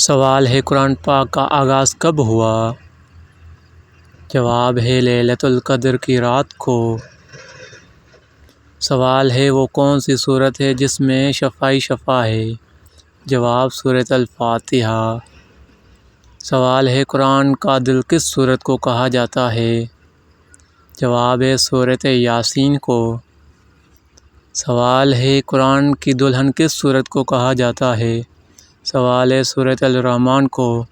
سوال ہے قرآن پاک کا آغاز کب ہوا؟ جواب ہے لیلۃ القدر کی رات کو۔ سوال ہے وہ کون سی سورت ہے جس میں شفائی شفا ہے؟ جواب سورۃ الفاتحہ۔ سوال ہے قرآن کا دل کس سورت کو کہا جاتا ہے؟ جواب ہے سورۃ یاسین کو۔ سوال ہے قرآن کی دلہن کس سورت کو کہا جاتا ہے؟ سوال ہے سورۃ الرحمن کو۔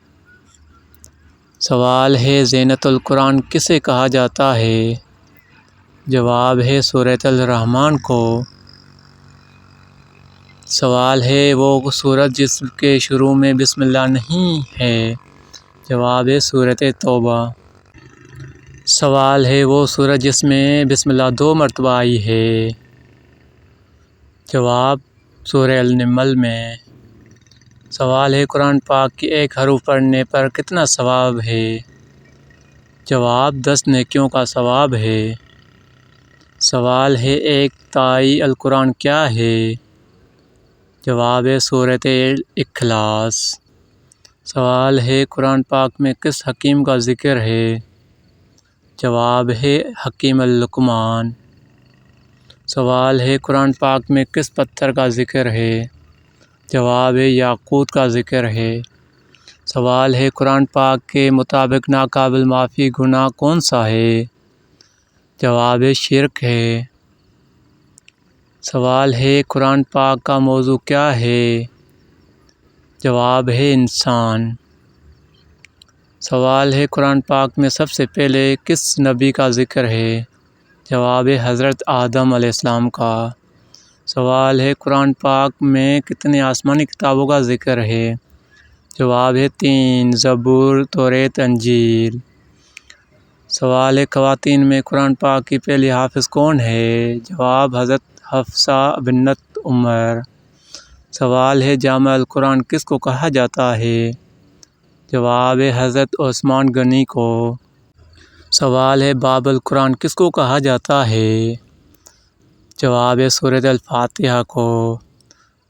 سوال ہے زینت القرآن کسے کہا جاتا ہے؟ جواب ہے سورۃ الرحمن کو۔ سوال ہے وہ سورت جس کے شروع میں بسم اللہ نہیں ہے؟ جواب ہے سورۃ توبہ۔ سوال ہے وہ سورت جس میں بسم اللہ 2 مرتبہ آئی ہے؟ جواب سورہ النمل میں۔ سوال ہے قرآن پاک کی ایک حرف پڑھنے پر کتنا ثواب ہے؟ جواب 10 نیکیوں کا ثواب ہے۔ سوال ہے ایک تائی القرآن کیا ہے؟ جواب ہے سورۃ الاخلاص۔ سوال ہے قرآن پاک میں کس حکیم کا ذکر ہے؟ جواب ہے حکیم لقمان۔ سوال ہے قرآن پاک میں کس پتھر کا ذکر ہے؟ جواب ہے یاقوت کا ذکر ہے۔ سوال ہے قرآن پاک کے مطابق ناقابل معافی گناہ کون سا ہے؟ جواب ہے شرک ہے۔ سوال ہے قرآن پاک کا موضوع کیا ہے؟ جواب ہے انسان۔ سوال ہے قرآن پاک میں سب سے پہلے کس نبی کا ذکر ہے؟ جواب ہے حضرت آدم علیہ السلام کا۔ سوال ہے قرآن پاک میں کتنے آسمانی کتابوں کا ذکر ہے؟ جواب ہے 3 زبور، توریت، انجیل۔ سوال ہے خواتین میں قرآن پاک کی پہلی حافظ کون ہے؟ جواب حضرت حفصہ بنت عمر۔ سوال ہے جامع القرآن کس کو کہا جاتا ہے؟ جواب ہے حضرت عثمان غنی کو۔ سوال ہے باب القرآن کس کو کہا جاتا ہے؟ جواب ہے سورۃ الفاتحہ کو۔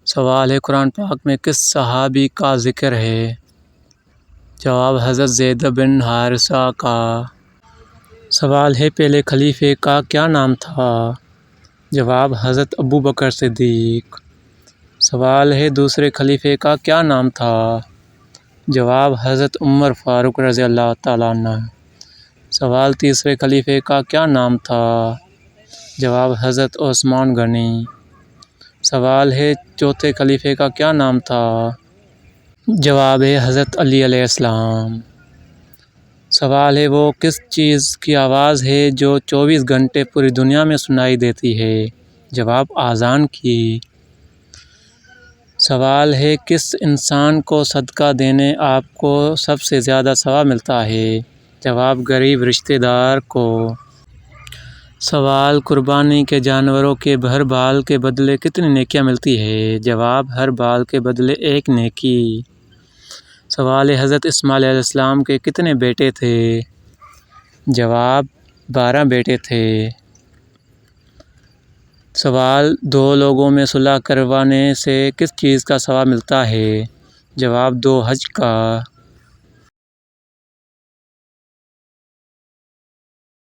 سوال ہے قرآن پاک میں کس صحابی کا ذکر ہے؟ جواب حضرت زید بن حارثہ کا۔ سوال ہے پہلے خلیفہ کا کیا نام تھا؟ جواب حضرت ابوبکر صدیق۔ سوال ہے دوسرے خلیفہ کا کیا نام تھا؟ جواب حضرت عمر فاروق رضی اللہ تعالیٰ عنہ۔ سوال تیسرے خلیفہ کا کیا نام تھا؟ جواب حضرت عثمان غنی۔ سوال ہے چوتھے خلیفہ کا کیا نام تھا؟ جواب ہے حضرت علی علیہ السلام۔ سوال ہے وہ کس چیز کی آواز ہے جو 24 گھنٹے پوری دنیا میں سنائی دیتی ہے؟ جواب اذان کی۔ سوال ہے کس انسان کو صدقہ دینے آپ کو سب سے زیادہ ثواب ملتا ہے؟ جواب غریب رشتہ دار کو۔ سوال قربانی کے جانوروں کے ہر بال کے بدلے کتنی نیکیاں ملتی ہے؟ جواب ہر بال کے بدلے 1 نیکی۔ سوال ہے حضرت اسماعیل علیہ السلام کے کتنے بیٹے تھے؟ جواب 12 بیٹے تھے۔ سوال 2 لوگوں میں صلح کروانے سے کس چیز کا ثواب ملتا ہے؟ جواب 2 حج کا۔